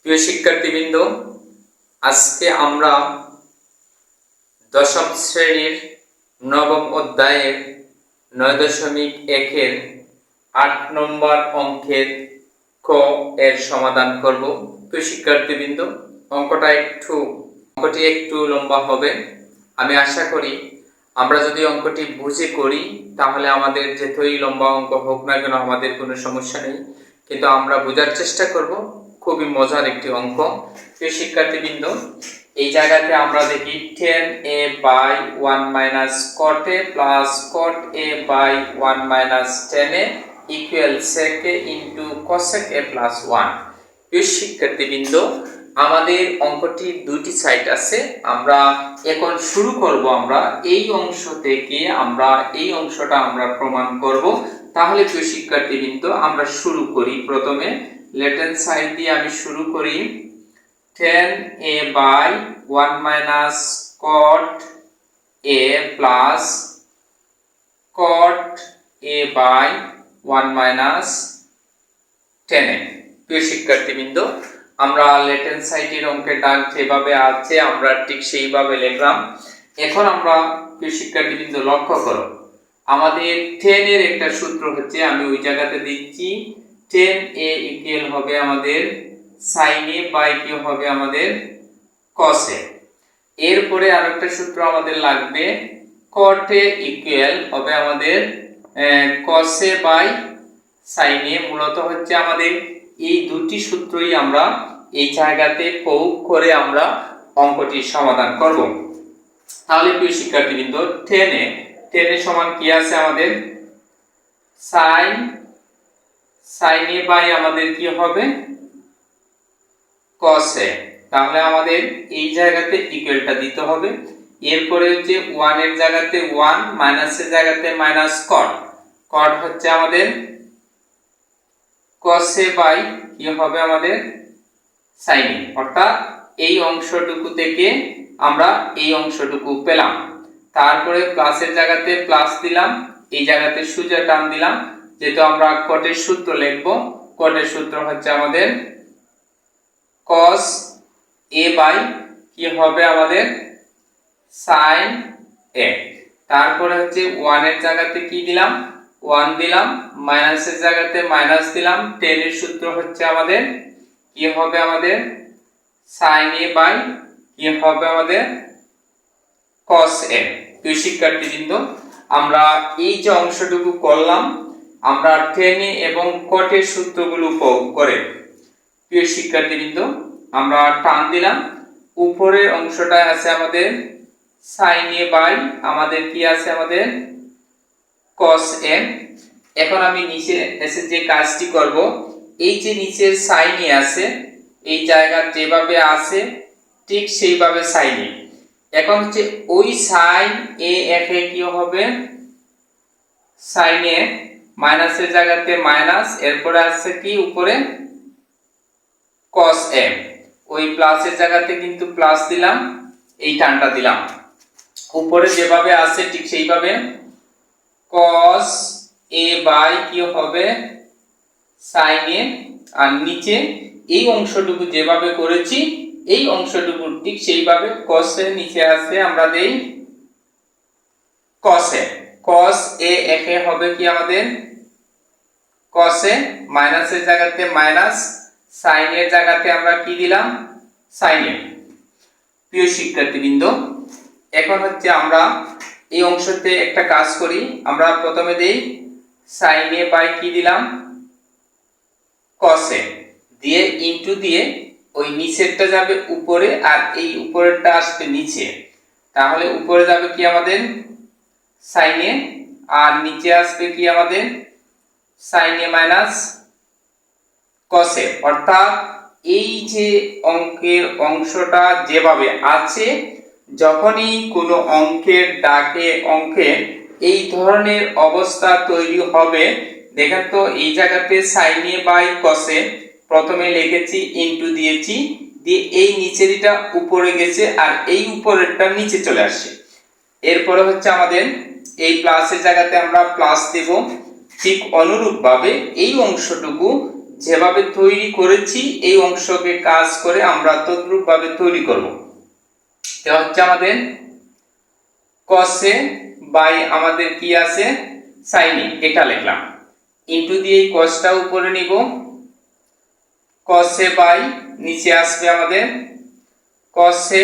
প্রিয় শিক্ষার্থীবৃন্দ, আজকে আমরা দশম শ্রেণীর নবম অধ্যায়ের 9.1-এর 8 নম্বর অঙ্কের ক এর সমাধান করব। প্রিয় শিক্ষার্থীবৃন্দ, অঙ্কটি একটু লম্বা হবে। আমি আশা করি আমরা যদি অঙ্কটি বুঝে করি তাহলে আমাদের যতই লম্বা অঙ্ক হোক না কেন আমাদের কোনো সমস্যা নেই, কিন্তু আমরা বোঝার চেষ্টা করব। খুবই মজার একটি অঙ্ক। প্রিয় শিক্ষার্থীবৃন্দ, এই জায়গাতে আমরা দেখি tan a by 1 minus cot a plus cot a by 1 minus tan a equal sec a into cosec a plus 1। প্রিয় শিক্ষার্থীবৃন্দ, আমাদের অঙ্কটির দুটি সাইড আছে। আমরা এখন শুরু করব। আমরা এই অংশ থেকে এই অংশটা আমরা প্রমাণ করব। তাহলে প্রিয় শিক্ষার্থীবৃন্দ, আমরা শুরু করি। প্রথমে লেফট হ্যান্ড সাইড দিয়ে আমি শুরু করি। tan a by 1 minus cot a plus cot a by 1 minus tan a। প্রিয় শিক্ষার্থীবৃন্দ, আমরা লেফট হ্যান্ড সাইডের অঙ্কের দাগ যেভাবে আছে আমরা ঠিক সেইভাবে লিখলাম। এখন আমরা প্রিয় শিক্ষার্থীবৃন্দ লক্ষ্য করো, আমাদের tan এর একটা সূত্র হচ্ছে, আমি ওই জায়গাতে দিচ্ছি tan a ইকুয়াল হবে আমাদের sin a বাই কি হবে আমাদের cos a। এরপরে আরেকটা সূত্র আমাদের লাগবে cot a ইকুয়াল হবে আমাদের cos a by sin a। মূলত হচ্ছে আমাদের এই দুটি সূত্রই আমরা এই জায়গাতে প্রয়োগ করে আমরা অঙ্কটির সমাধান করব। তাহলে প্রিয় শিক্ষার্থীবৃন্দ, tan a সমান কি আছে আমাদের sin a বাই আমাদের কি হবে cos a। তাহলে আমাদের এই জায়গাতে ইকুয়ালটা দিতে হবে। এরপরে হচ্ছে 1 এর জায়গাতে 1, মাইনাস এর জায়গাতে মাইনাস cot হচ্ছে আমাদের cos a বাই কি হবে আমাদের sin a। অর্থাৎ এই অংশটুকু থেকে আমরা এই অংশটুকু পেলাম। তারপরে প্লাসের জায়গাতে প্লাস দিলাম, এই জায়গাতে সোজা টান দিলাম। যেহেতু আমরা cot এর সূত্র লিখব, cot এর সূত্র হচ্ছে আমাদের cos a বাই কি হবে আমাদের sin a। তারপরে হচ্ছে 1 এর জায়গাতে কি দিলাম 1 দিলাম, মাইনাস এর জায়গাতে মাইনাস দিলাম। tan এর সূত্র হচ্ছে আমাদের কি হবে আমাদের sin a বাই কি হবে আমাদের cos a। প্রিয় শিক্ষার্থীবৃন্দ, আমরা এই যে অংশটুকু করলাম আমরা tan a এবং cot এর সূত্রগুলো প্রয়োগ করে প্রিয় শিক্ষার্থীবৃন্দ আমরা টান দিলাম। উপরের অংশটা আছে আমাদের sin a বাই আমাদের কি আছে আমাদের cos a। এখন আমি নিচে এসে যে কাজটি করব, এই যে নিচের sin a আছে এই জায়গা যেভাবে আছে ঠিক সেইভাবে sin a। এখন হচ্ছে ওই sin a একে কি হবে sin a, মাইনাসের জায়গাতে মাইনাস, এরপরে আছে কি উপরে cos a। ওই প্লাসের জায়গাতে কিন্তু প্লাস দিলাম, এই টানটা দিলাম। উপরে যেভাবে আছে ঠিক সেইভাবে cos a বাই কি হবে sin a। আর নিচে এই অংশটুকু যেভাবে করেছি এই অংশটুকু ঠিক সেইভাবে cos এর নিচে আছে আমরা দেই cos a। cos a একে হবে কি আমাদের cos a, মাইনাসের জায়গাতে মাইনাস, sin এর জায়গাতে আমরা কি দিলাম sin a। প্রিয় শিক্ষার্থীবৃন্দ, এখন হচ্ছে আমরা এই অংশতে একটা কাজ করি। আমরা প্রথমে দেই sin a বাই কি দিলাম cos a দিয়ে ইনটু দিয়ে ওই নিচেরটা যাবে উপরে আর এই উপরেরটা আসবে নিচে। তাহলে উপরে যাবে কি আমাদের sin a আর নিচে আসবে কি আমাদের sin a minus cos a। অর্থাৎ এই যে অঙ্কের অংশটা যেভাবে আছে, যখনই কোনো অঙ্কের দাগে অঙ্কে এই ধরনের অবস্থা তৈরি হবে, দেখেন তো এই জায়গাতে sin a by cos a প্রথমে লিখেছি ইনটু দিয়েছি, দিয়ে এই নিচেরটা উপরে গেছে আর এই উপরেরটা নিচে চলে আসছে। এরপরে হচ্ছে আমাদের এই প্লাসের জায়গাতে আমরা প্লাস দেব। ঠিক অনুরূপভাবে এই অংশটুকু যেভাবে তৈরি করেছি এই অংশকে কাজ করে আমরা তদ্রূপ ভাবে তৈরি করব। এটা হচ্ছে আমাদের কসে বাই আমাদের কি আছে সাইনে, এটা লিখলাম ইনটু দিয়ে কসটা উপরে নিব, কসে বাই নিচে আসবে আমাদের কসে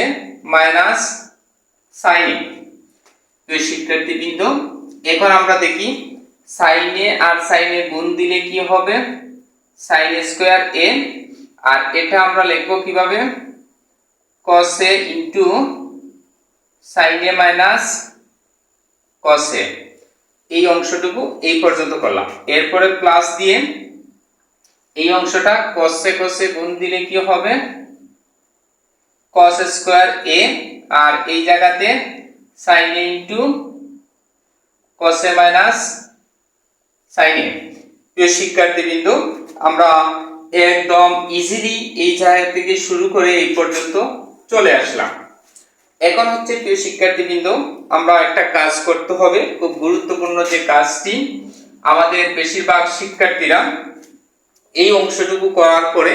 মাইনাস সাইনে। তো শিক্ষার্থীবৃন্দ এখন আমরা দেখি সাইনে আর সাইনে গুণ দিলে কি হবে, সাইন স্কয়ার এ, আর এটা আমরা লিখব কিভাবে কসে ইনটু সাইনে মাইনাস কসে। এই অংশটুকু এই পর্যন্ত করলাম, এরপরে প্লাস দিয়ে এই অংশটা কসে কসে গুণ দিলে কি হবে কস স্কয়ার এ, আর এই জায়গাতে সাইনে ইনটু কসে মাইনাস সাইনে। প্রিয় শিক্ষার্থীবৃন্দ আমরা একদম ইজিলি এই জায়গা থেকে শুরু করে এই পর্যন্ত চলে আসলাম। এখন হচ্ছে প্রিয় শিক্ষার্থীবৃন্দ আমরা একটা কাজ করতে হবে, খুব গুরুত্বপূর্ণ যে কাজটি, আমাদের বেশিরভাগ শিক্ষার্থীরা এই অংশটুকু করার পরে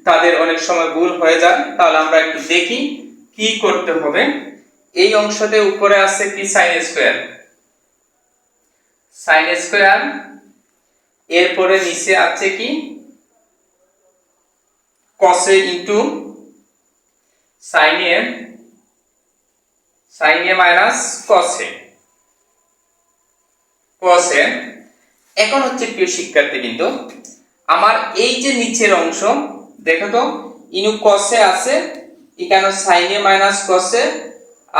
তাদের অনেক সময় ভুল হয়ে যায়। তাহলে আমরা একটু দেখি কি করতে হবে। এই অংশতে উপরে আছে কি সাইন স্কয়ার, সাইন স্কয়ার, এরপরে নিচে আছে কি কসে ইনটু সাইনে, সাইনে মাইনাস কসে, কসে। এখন হচ্ছে প্রিয় শিক্ষার্থীবৃন্দ আমার এই যে নিচের অংশ দেখো তো ইনু কসে আছে, এখানে সাইনে মাইনাস কসে,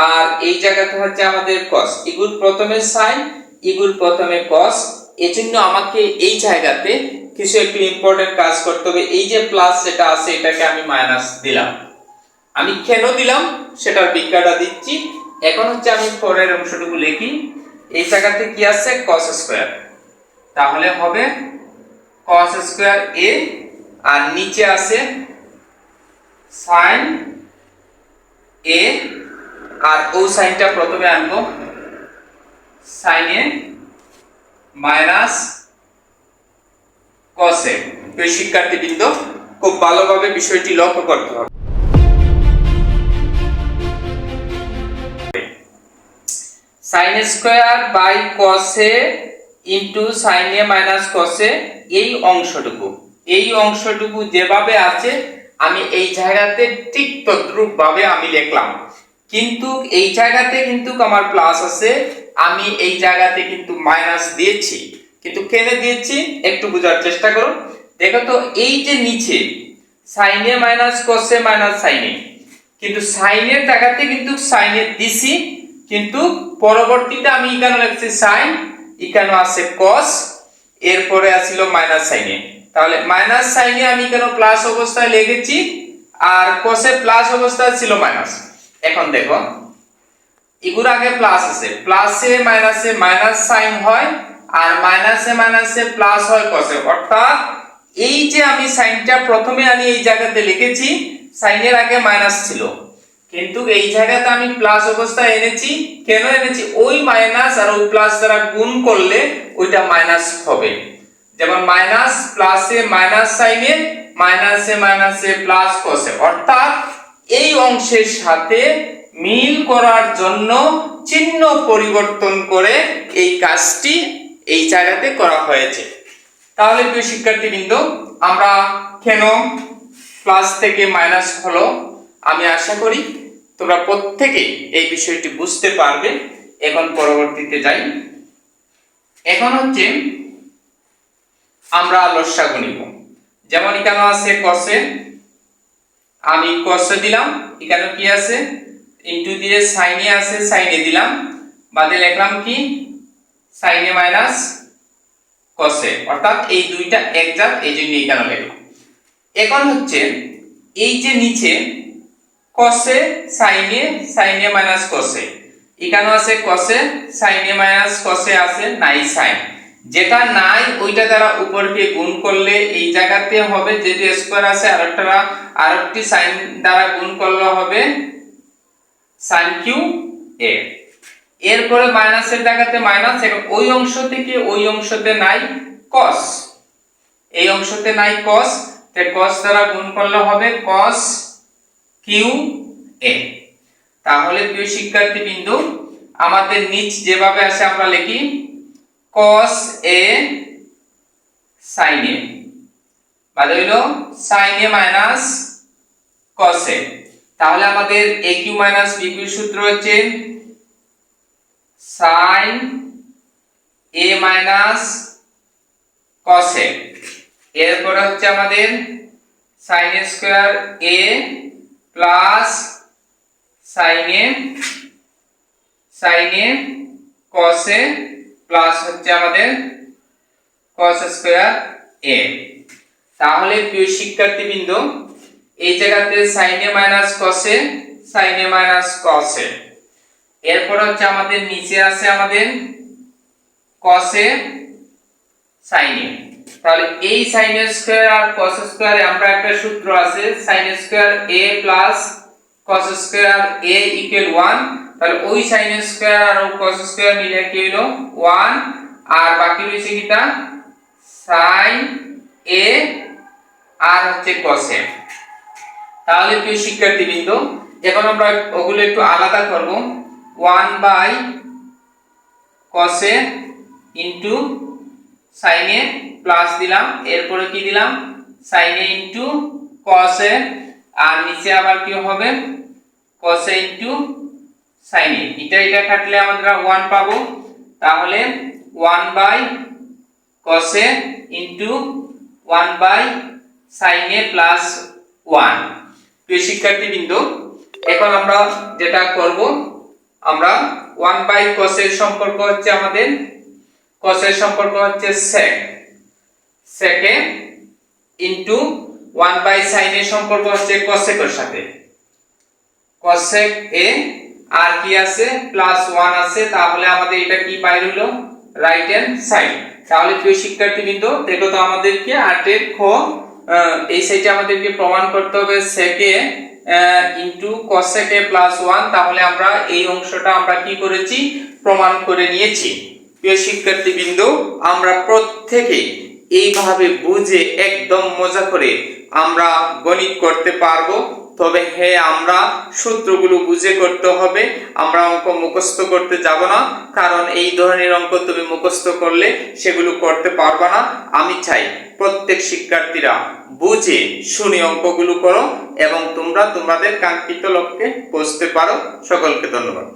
আর এই জায়গাতে হচ্ছে আমাদের কস, এগুলো প্রথমে সাইন এগুলো প্রথমে কস। এজন্য আমাকে এই জায়গাতে কিছু একটু ইম্পর্টেন্ট কাজ করতে হবে। এই যে প্লাস যেটা আছে এটাকে আমি মাইনাস দিলাম, আমি কেন দিলাম সেটার ব্যাখ্যাটা দিচ্ছি। এখন হচ্ছে আমি পরের অংশটুকু লিখি, এই জায়গাতে কি আছে cos স্কয়ার, তাহলে হবে cos স্কয়ার a, আর নিচে আছে sin a, আর ও সাইনটা প্রথমে আনবো sin a minus cos a। তো শিক্ষার্থীবৃন্দ খুব ভালোভাবে বিষয়টি লক্ষ্য করতে হবে। sin square by cos a into sin a minus cos a, এই অংশটুকু যেভাবে আছে আমি এই জায়গাতে ঠিক তদ্রূপ ভাবে আমি লিখলাম, কিন্তু এই জায়গাতে কিন্তু আমার প্লাস আছে, আমি এই জায়গাতে কিন্তু মাইনাস দিয়েছি। কিন্তু কেন দিয়েছি একটু বোঝার চেষ্টা করো। দেখো তো এই যে নিচে sin a minus cos a minus sin a, কিন্তু sin এর জায়গাতে কিন্তু sin a দিছি, কিন্তু পরবর্তীতে আমি এখানে লিখছি sin, এখানে আছে cos, এরপরে আছিল মাইনাস sin a। তাহলে মাইনাস sin a আমি কেন প্লাস অবস্থায় লিখেছি, আর cos এ প্লাস অবস্থায় ছিল মাইনাস। এখন দেখো এগুর আগে প্লাস আছে, প্লাসে মাইনাসে মাইনাস sin হয়, আর মাইনাসে মাইনাসে প্লাস হয় cos এ। অর্থাৎ এই যে আমি সাইনটা প্রথমে আমি এই জায়গাতে লিখেছি, sin এর আগে মাইনাস ছিল, কিন্তু এই জায়গাতে আমি প্লাস অবস্থায় এনেছি। কেন এনেছি, ওই মাইনাস আর ওই প্লাস দ্বারা গুণ করলে ওইটা মাইনাস হবে। যেমন মাইনাস প্লাসে মাইনাস sin a, মাইনাসে মাইনাসে প্লাস cos a। অর্থাৎ এই অংশের সাথে মিল করার জন্য চিহ্ন পরিবর্তন করে এই কাজটি এই জায়গাতে করা হয়েছে। তাহলে প্রিয় শিক্ষার্থীবৃন্দ আমরা কেন প্লাস থেকে মাইনাস হলো আমি আশা করি তোমরা প্রত্যেকেই এই বিষয়টি বুঝতে পারবে। এখন পরবর্তীতে যাই। এখন হচ্ছে আমরা লসাগু নিব। যেমন এখানে আছে cos a, আমি cos a দিলাম, এখানে কি আছে ইনটু দিয়ে sin a আছে, sin a দিলাম, বাদে লিখলাম কি sin a minus cos a। অর্থাৎ এই দুইটা একজাত, এইজন্য এখানে লিখলাম। এখন হচ্ছে এই যে নিচে cos a sin a minus cos a, এখানে আছে cos a sin a minus cos a আছে, নাই sin, যেটা নাই ওইটা দ্বারা উপরকে গুণ করলে এই জায়গাতে হবে যেহেতু স্কয়ার আছে, আরেকটি sin দ্বারা গুণ করলে হবে sin কিউ a। এরপরে মাইনাসের জায়গাতে মাইনাস, এখন ওই অংশ থেকে ওই অংশতে নাই cos, এই অংশতে নাই cos, তে cos দ্বারা গুণ করলে হবে cos কিউ এ। তাহলে প্রিয় শিক্ষার্থীবৃন্দু, আমাদের নিচ যেভাবে আছে আমরা লিখি cos a sin a, বাদ হইলো sin a minus cos a। তাহলে আমাদের aq মাইনাস bq সূত্র হচ্ছে sin a minus cos a, এরপর হচ্ছে আমাদের sin a square a plus sin a cos a plus হচ্ছে আমাদের cos স্কয়ার a। তাহলে প্রিয় শিক্ষার্থীবৃন্দ, এই জায়গাতে sin a minus cos a, sin a minus cos a, এরপর হচ্ছে আমাদের নিচে আছে আমাদের cos a sin a। তাহলে এই sin a স্কয়ার আর cos স্কয়ারে আমরা একটা সূত্র আছে sin a square a plus cos square a equal 1। তাহলে ওই sin a স্কয়ার আর cos স্কয়ার মিলে কি হলো 1, আর বাকি রইছে কিটা sin a আর হচ্ছে cos a। তাহলে প্রিয় শিক্ষার্থীবৃন্দ, এখন আমরা ওগুলো একটু আলাদা করব। 1 by cos a into sin a plus দিলাম, এরপরে কি দিলাম sin a into cos a, আর নিচে আবার কি হবে cos a into sin a। এটা কাটলে আমরা 1 পাবো। তাহলে 1 by cos a into 1 by sin a plus 1। প্রিয় শিক্ষার্থীবৃন্দ, এখন আমরা যেটা করব, আমরা 1 বাই cos এর সম্পর্ক হচ্ছে আমাদের cos এর সম্পর্ক হচ্ছে sec a into 1 by sin এর সম্পর্ক হচ্ছে cosec এর সাথে cosec a, আর কি আছে প্লাস 1 আছে। তাহলে আমাদের এটা কি বাইরে হলো রাইট হ্যান্ড সাইড। তাহলে প্রিয় শিক্ষার্থীবৃন্দ, দেখো তো আমাদেরকে 8 এর খ এই সাইডে আমাদেরকে প্রমাণ করতে হবে sec a into cosec a plus 1। তাহলে আমরা এই অংশটা আমরা কি করেছি প্রমাণ করে নিয়েছি। প্রিয় শিক্ষার্থীবৃন্দ, আমরা প্রত্যেকে এইভাবে বুঝে একদম মজা করে আমরা গণিত করতে পারবো। তবে হ্যাঁ, আমরা সূত্রগুলো বুঝে করতে হবে, আমরা অঙ্ক মুখস্থ করতে যাব না, কারণ এই ধরনের অঙ্ক তুমি মুখস্থ করলে সেগুলো করতে পারবে না। আমি চাই প্রত্যেক শিক্ষার্থীরা বুঝে শুনে অঙ্কগুলো করো এবং তোমরা তোমাদের কাঙ্ক্ষিত লক্ষ্যে পৌঁছতে পারো। সকলকে ধন্যবাদ।